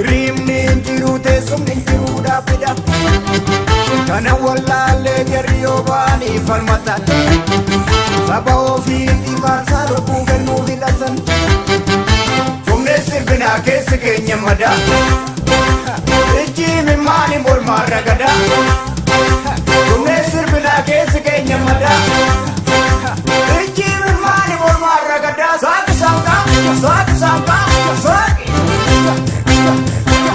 Rimni injiru teessumni injiru dhaabbida. Kana wallaalee jarri yoo baanii falmatan. Saba ofiitti faarsaa lubbuu kennuu filatan. Humni sirbinaa keessa keenya madaa. Ijji mimmaani mormaa ragadaa. Humni sirbinaa keessa keenya madaa. Ijji mimmaani mormaa ragadaa. Saaki saanqaa, saaki saanqaa, saaki.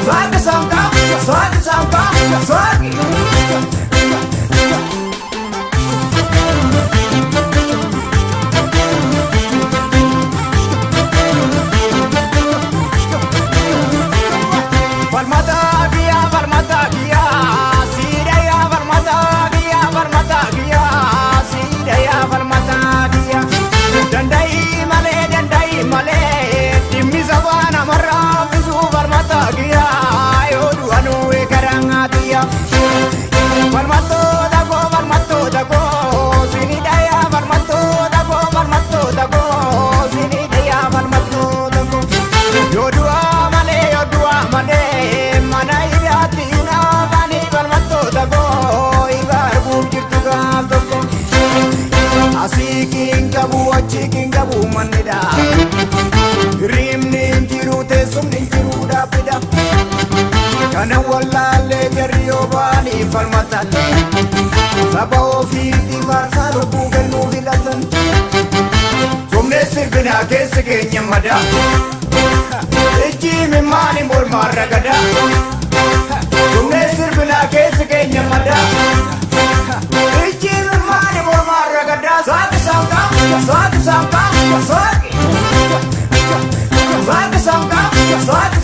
Saaki saanqaa, saaki saanqaa, saaki. Asikin kabu achikin kabu manida. Rimni injiru teessumni injiru dhaabbida. Kana wallaalee jarri yoo baanii falmatan. Saba ofiitti faarsaa lubbuu kennuu filatan. Humni sirbinaa keessa keenya madaa. Ijji mimmaani mormaa ragadaa. Humni sirbinaa keessa keenya madaa. Ijji mimmaani mormaa ragadaa. Saaki saanqaa, saaki saanqaa, saaki. Saaki saanqaa, saaki.